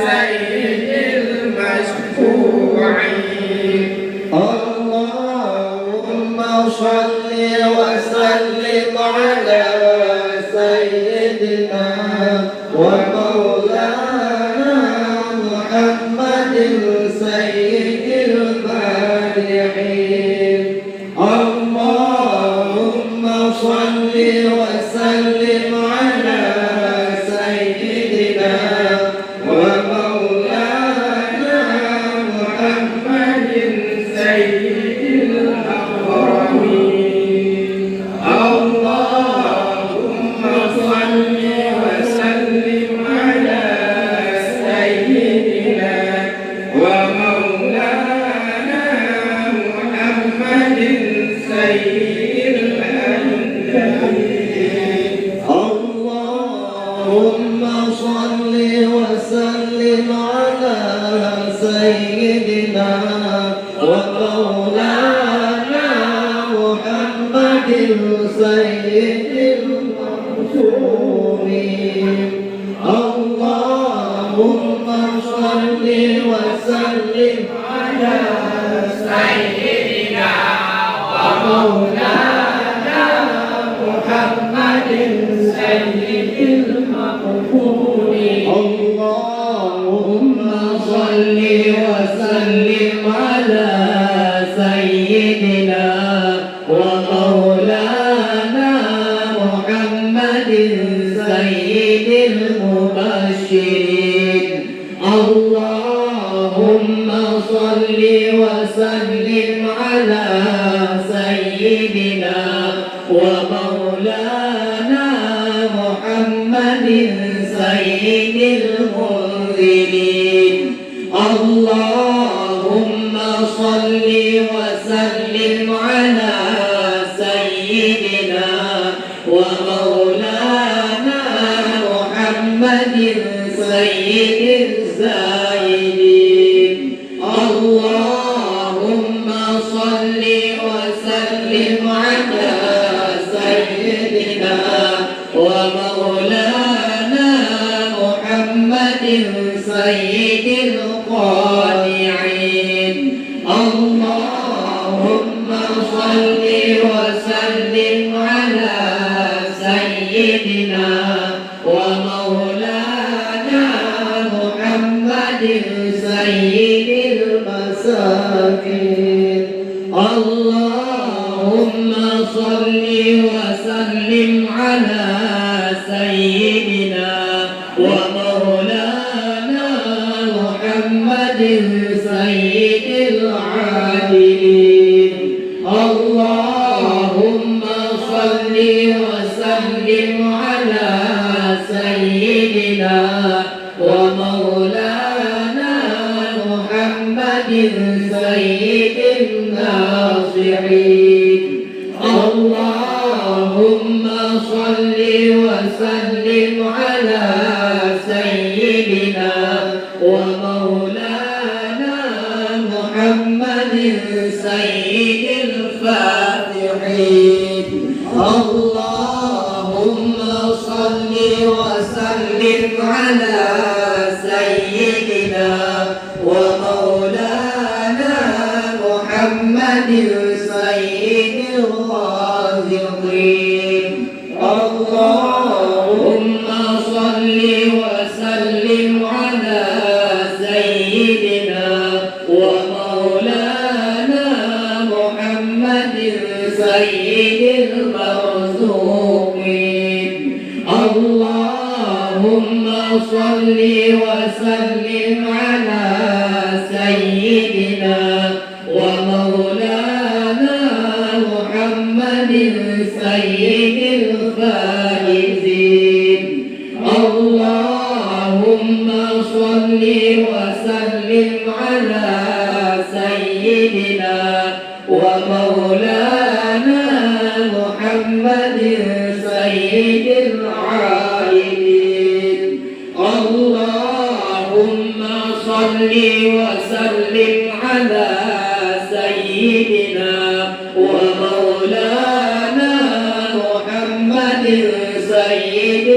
سيد صل وسلم على سيدنا ومولانا محمد سيد المالحين اللهم صل وسلم على سيدنا ومولانا محمد سيد الأكرمين اللهم صل وسلم على سيدنا ومولانا محمد سيد الأنبياء اللهم صل وسلم على سيدنا ومولانا محمد سيد المعصومين اللهم صل وسلم على سيدنا ومولانا محمد سيد المقبولين اللهم صل وسلم على سيدنا ومولانا محمد سيد المبشرين اللهم صل وسلم على سيدنا ومولانا محمد سيد المنزلين اللهم صل وسلم على سيدنا ومولانا محمد سيد الزاهدين اللهم صل وسلم على سيدنا ومولانا محمد سيد القانعين اللهم صل وسلم على سيدنا ومولانا محمد سيد المساكين اللهم صل وسلم على سيدنا ومولانا محمد سيد العادلين اللهم صل وسلم على سيدنا ومولانا محمد سيد الناصحين اللهم صل وسلم على سيدنا ومولانا محمد سيد الفاتحين اللهم صل وسلم على سيدنا ومولانا محمد سيد الرازقين اللهم صل وسلم على سيدنا ومولانا محمد سيد المرزوقين اللهم صل وسلم على سيدنا ومولانا محمد سيد الفائزين اللهم صل وسلم على سيدنا ومولانا محمد سيد العائلين اللهم صل وسلم على سيدنا ومولانا محمد سيد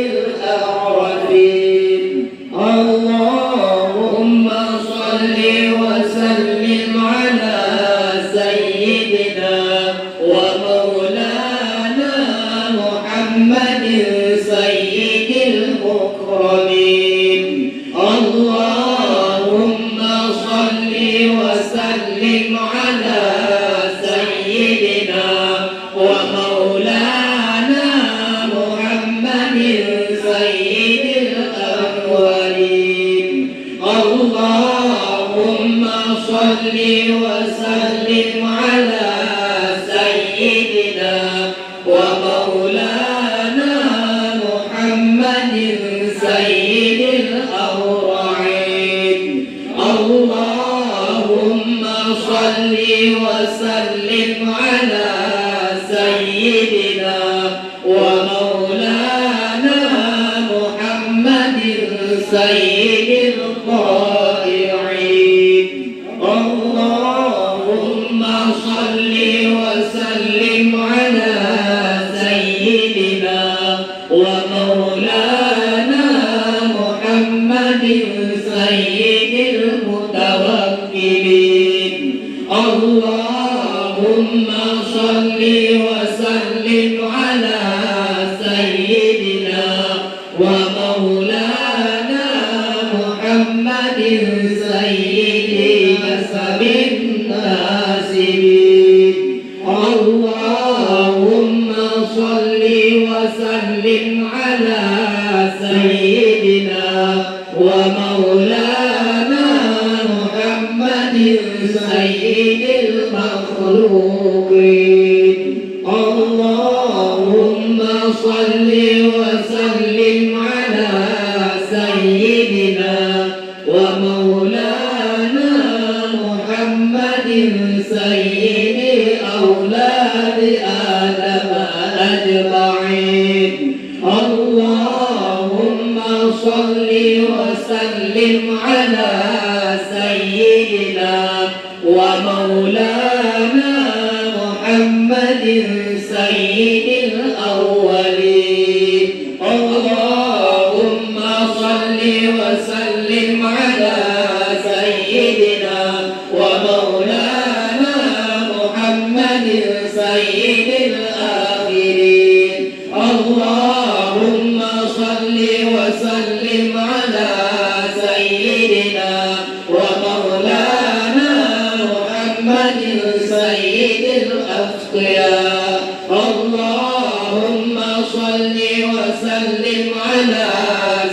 الأعرفين اللهم صل وسلم على سيدنا ومولانا اللهم صل وسلم على سيدنا ومولانا محمد سيد الأورعين اللهم صل وسلم على سيدنا ومولانا محمد سيد الطائعين اللهم صل وسلم على سيدنا ومولانا محمد سيد المتوكلين اللهم صل وسلم على سيدنا ومولانا محمد سيد نسب الناسبين اللهم صل وسلم على سيدنا ومولانا محمد سيد المخلوقين اللهم صل وسلم على سيدنا ومولانا محمد سيد أولاد آدم أجمعين اللهم صل وسلم على سيدنا ومولانا محمد سيد الأولين اللهم صل وسلم على سيدنا ومولانا محمد سيد الآخرين اللهم صل وسلم على سيدنا ومولانا محمد سيد الأتقياء اللهم صل وسلم على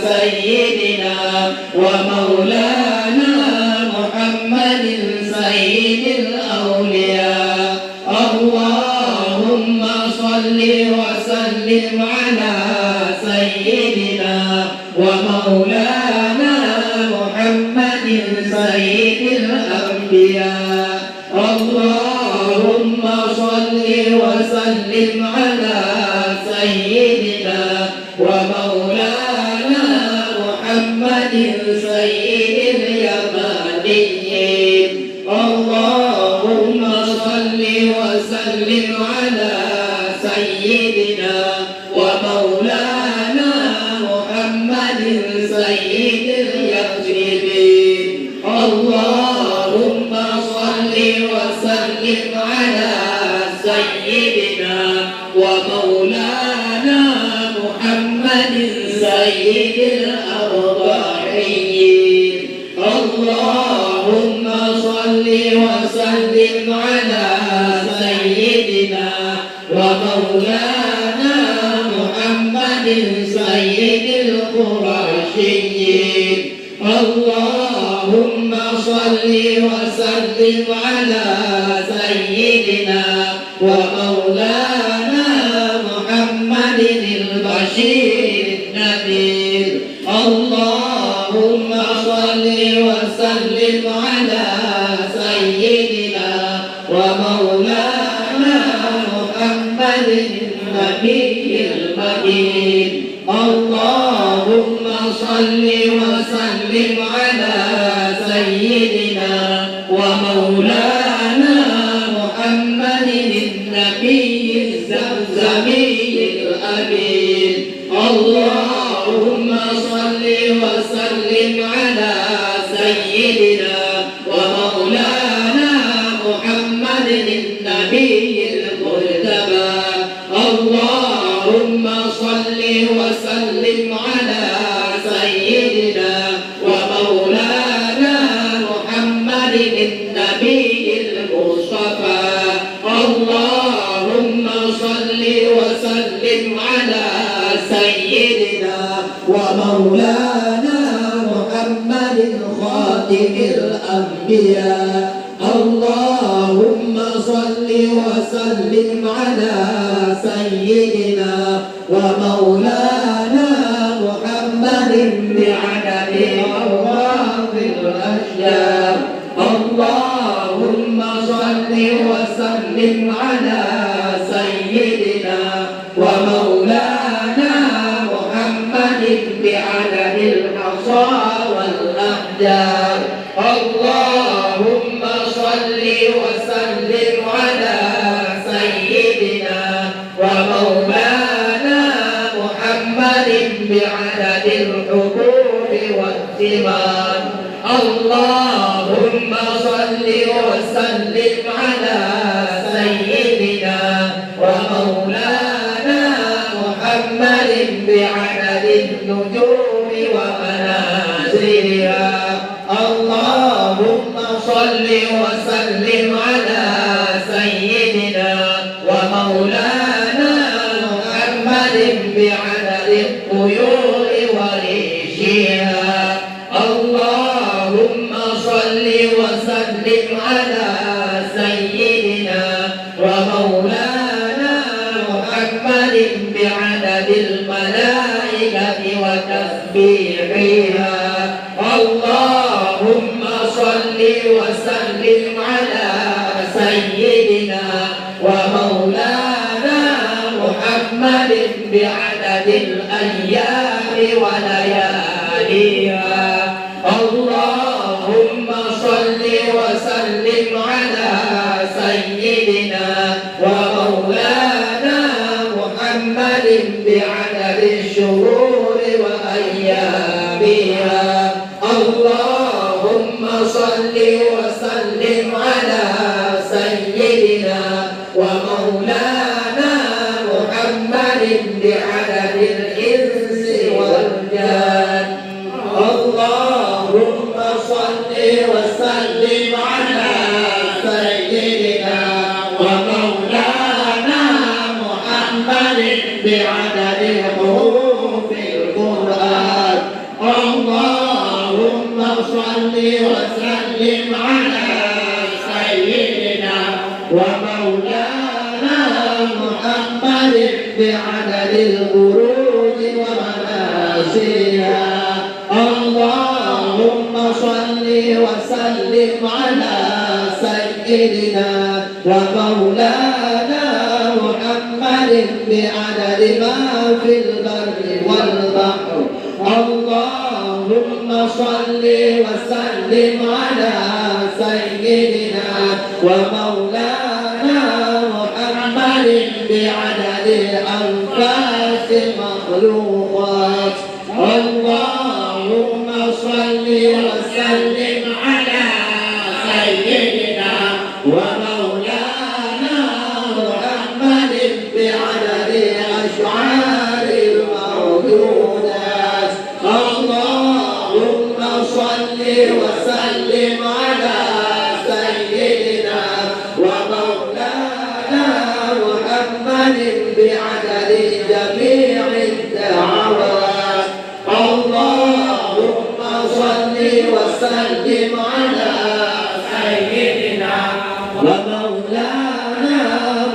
سيدنا ومولانا محمد سيد الأولياء اللهم صل وسلم على سيدنا ومولانا محمد سيد الأنبياء اللهم صل وسلم على سيدنا ومولانا محمد سيد اليمانيين اللهم صل وسلم على سيدنا ومولانا محمد سيد اليثربين اللهم صل وسلم على سيدنا ومولانا محمد سيد الأربعين اللهم صل وسلم على سيدنا ومولانا محمد سيد القرشيين اللهم صل وسلم على سيدنا ومولانا محمد البشير النذير اللهم صل وسلم على سيدنا ومولانا محمد النبي المكين اللهم صل وسلم على سيدنا ومولانا محمد النبي الزمزمي الأمين اللهم صل وسلم على سيدنا ومولانا محمد النبي المجتبى اللهم صل وسلم على سيدنا ومولانا محمد النبي المصطفى اللهم صل وسلم على سيدنا ومولانا محمد خاتم الأنبياء اللهم صل وسلم على سيدنا ومولانا محمد بعدد أرواح الأشجار اللهم صل وسلم على سيدنا ومولانا محمد بعدد الحصى والأحجار اللهم صل وسلم على سيدنا ومولانا محمد بعدد الحبوب والثمار اللهم صل وسلم على سيدنا ومولانا محمد بعدد النجوم ومنازلها اللهم صل وسلم على سيدنا ومولانا محمد بعدد الطيور وريشها اللهم صل وسلم على سيدنا ومولانا محمد بعدد الملائكة وتسبيحها اللهم صل وسلم على سيدنا ومولانا محمد بعدد الأيام ولياليها اللهم صل وسلم على سيدنا ومولانا محمد بعدد الشهور وأيامها اللهم صل وسلم على سيدنا ومولانا محمد بعدد الإنس والجان اللهم صل وسلم على سيدنا ومولانا محمد بعدد حروف القرآن اللهم صل وسلم على سيدنا ومولانا محمد بعدد البروج ومنازلها اللهم صل وسلم على سيدنا ومولانا محمد بعدد ما في البر والبحر اللهم صل وسلم على سيدنا ومولانا محمد بعدد أنفاس المخلوقات اللهم صل وسلم على سيدنا ومولانا محمد بعدد أشعار الموجودات اللهم صل وسلم على سيدنا ومولانا محمد بعدد جميع الدعوات اللهم صل وسلم على سيدنا ومولانا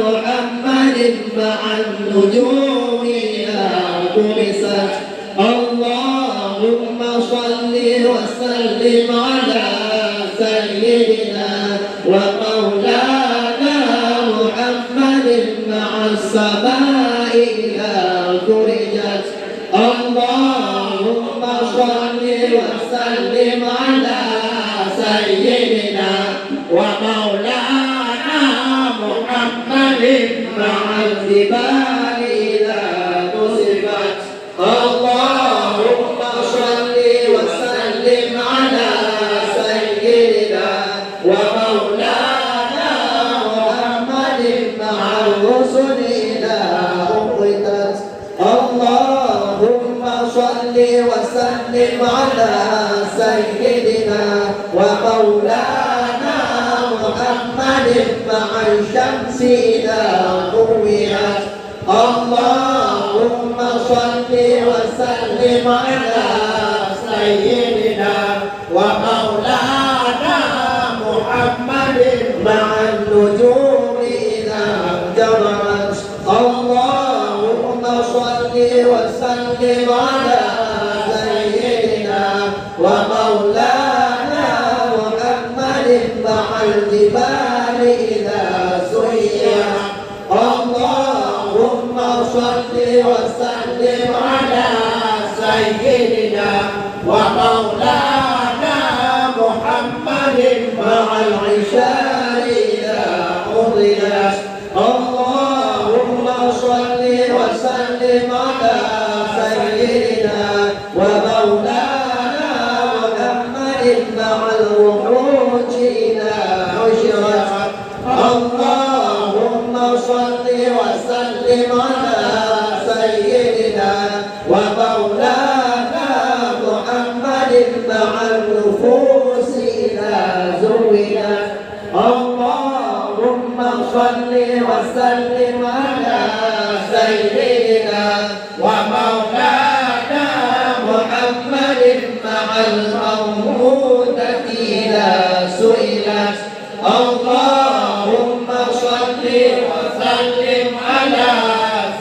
محمد مع النجوم إذا طمست اللهم صل وسلم على سيدنا ومولانا محمد مع السماء إذا فرجت اللهم صل وسلم على سيدنا ومولانا محمد مع الجبال إذا نصبت اللهم صل وسلم على سيدنا ومولانا محمد مع الرسل إذا أقتت اللهم صل وسلم على سيدنا ومولانا محمد مع الشمس إذا ضوئت اللهم صل وسلم على سيدنا ومولانا وسلم على سيدنا ومولانا محمد مع الجبال إذا سيرت اللهم صل وسلم على سيدنا ومولانا محمد مع العشاء إذا حضرت اللهم صل وسلم على سيدنا ومولانا محمد مع الوحوش إذا حشرت اللهم صل وسلم على سيدنا ومولانا محمد مع النفوس إذا زوجت اللهم صل وسلم على سيدنا ومولانا محمد مع الموءودة إذا سئلت اللهم صل وسلم على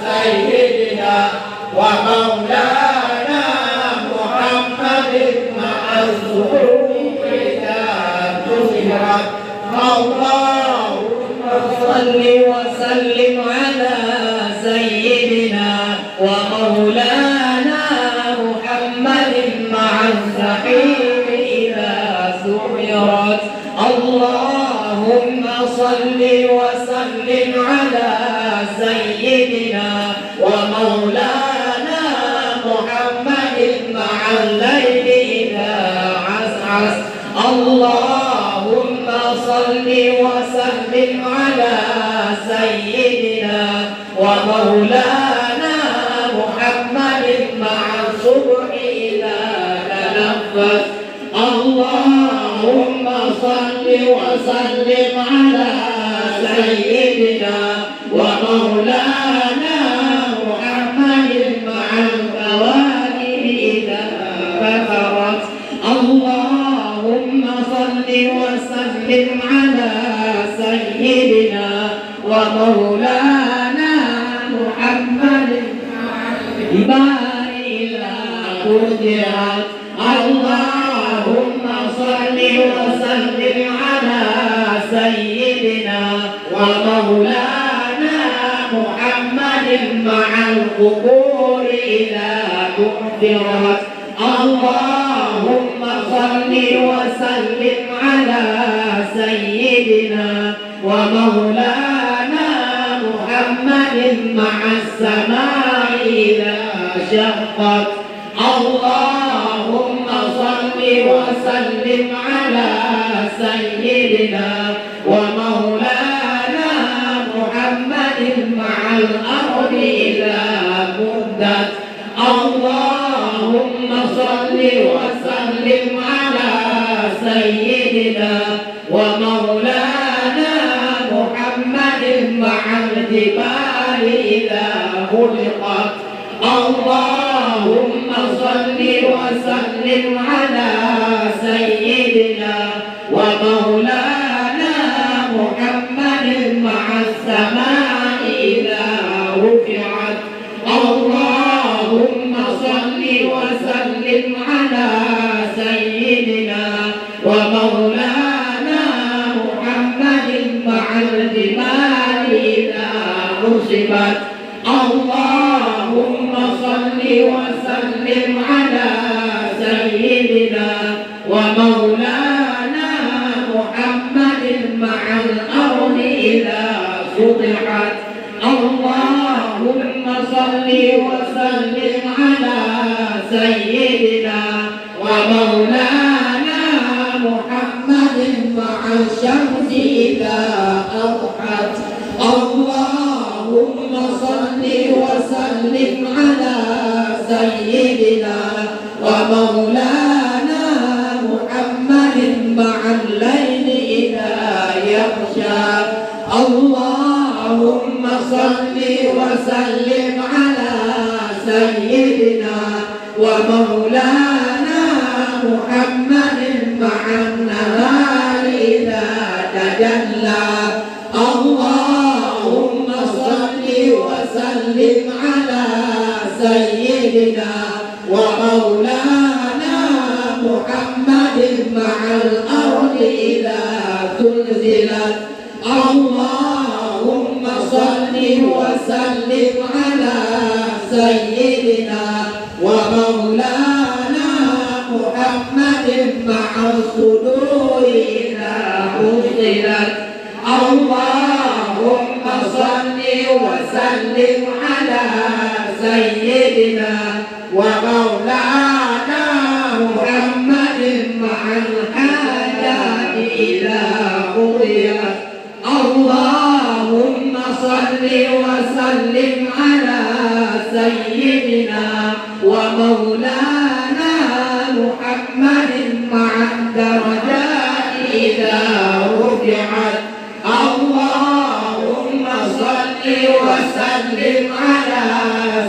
سيدنا ومولانا محمد مع الظهور إذا ذكرت اللهم صل وسلم على سيدنا ومولانا محمد مع الزحيم إذا سعرت اللهم صل وسلم على سيدنا ومولانا محمد مع الليل إذا عسعس اللهم صل وسلم على سيدنا ومولانا محمد مع الصبح إذا تنفس اللهم صل وسلم على سيدنا ومولانا محمد مع الكواكب إذا فترت اللهم صل وسلم على سيدنا ومولانا محمد مع الجبال إذا قدرت اللهم صل وسلم على سيدنا ومولانا محمد مع القبور إذا بعثرت اللهم صل وسلم على سيدنا ومولانا محمد مع السماء إذا شقت اللهم صل وسلم على سيدنا ومولانا محمد مع الأرض إذا مدت اللهم صل وسلم على سيدنا ومولانا محمد مع الجبال إذا خلقت اللهم صل وسلم على سيدنا ومولانا محمد مع السماء إذا رفعت اللهم صل وسلم على سيدنا ومولانا محمد مع الجبال إذا نصبت اللهم صل وسلم على سيدنا ومولانا محمد مع الأرض إذا سطحت اللهم صل وسلم على سيدنا ومولانا محمد مع الشمس إذا أضحت اللهم صل وسلم على سيدنا ومولانا محمد مع الليل إذا يغشى اللهم صل وسلم على سيدنا ومولانا محمد مع النهار إذا تجلى اللهم صل وسلم على سيدنا ومولانا محمد مع الأرض إذا زلزلت اللهم صل وسلم على سيدنا ومولانا محمد مع الصدور إذا حصلت اللهم صل وسلم على سيدنا ومولانا محمد مع الحاجات إذا قضيت اللهم صل وسلم على سيدنا ومولانا محمد مع الدرجات إذا رفعت اللهم صل وسلم على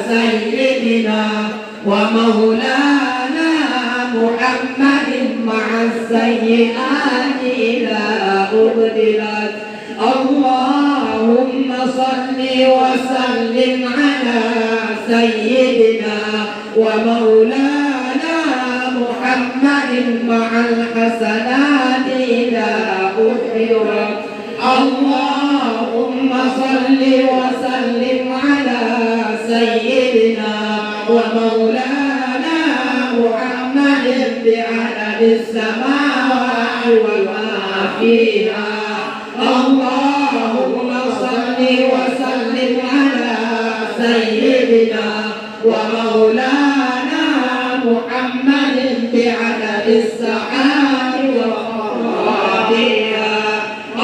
سيدنا ومولانا محمد مع السيئات إذا أبدلت اللهم صل وسلم على سيدنا ومولانا محمد مع الحسنات إذا أحضرت اللهم صل وسلم على سيدنا ومولانا محمد بعدد السماوات وما فيها اللهم صل وسلم على سيدنا ومولانا محمد بعدد السحاب وقرابها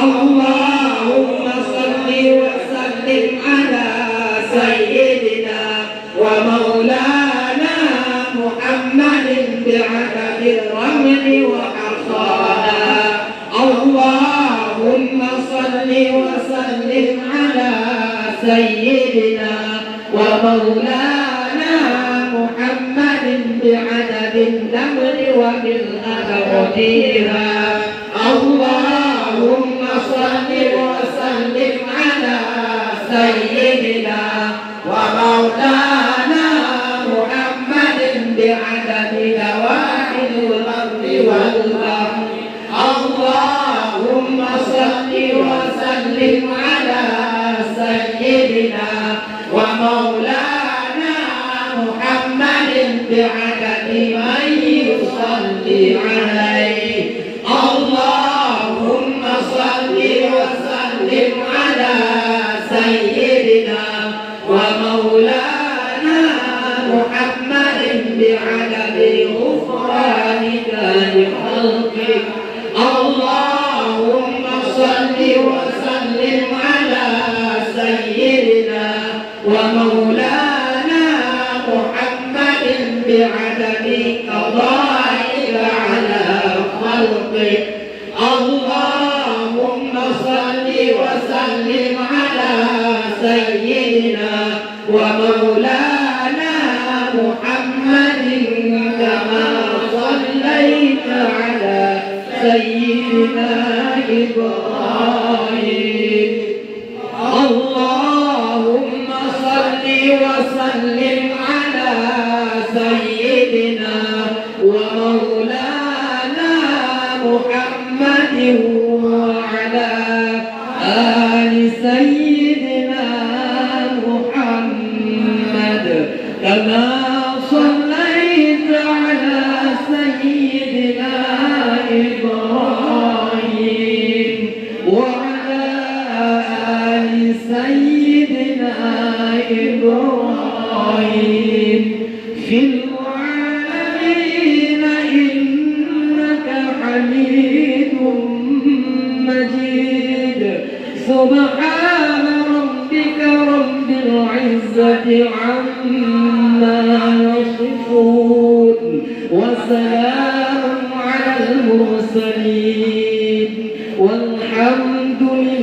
اللهم صل وسلم على سيدنا ومولانا محمد بعدد الرمل وحصاها اللهم صل وسلم على سيدنا ومولانا محمد بعدد النمل وبالأبرتها اللهم صل وسلم على سيدنا ومولانا محمد بعدد نواحي الأرض والبحر اللهم صل وسلم على سيدنا ومولانا محمد بعدد من يصلي عليه اللهم صل وسلم على سيدنا ومولانا محمد بعدد غفرانك لخلقك اللهم صل وسلم على سيدنا ومولانا محمد بعدد قضائك على خلقك اللهم صل وسلم على سيدنا ومولانا محمد كما صليت على سيدنا إبراهيم اللهم صل وسلم على سيدنا ومولانا محمد وعلى آل سيدنا محمد كما صليت على سيدنا إبراهيم وعلى آل سيدنا إبراهيم في العالمين إنك حميد مجيد سبحان ربك رب العزة عما يصفون وسلام على المرسلين والحمد لله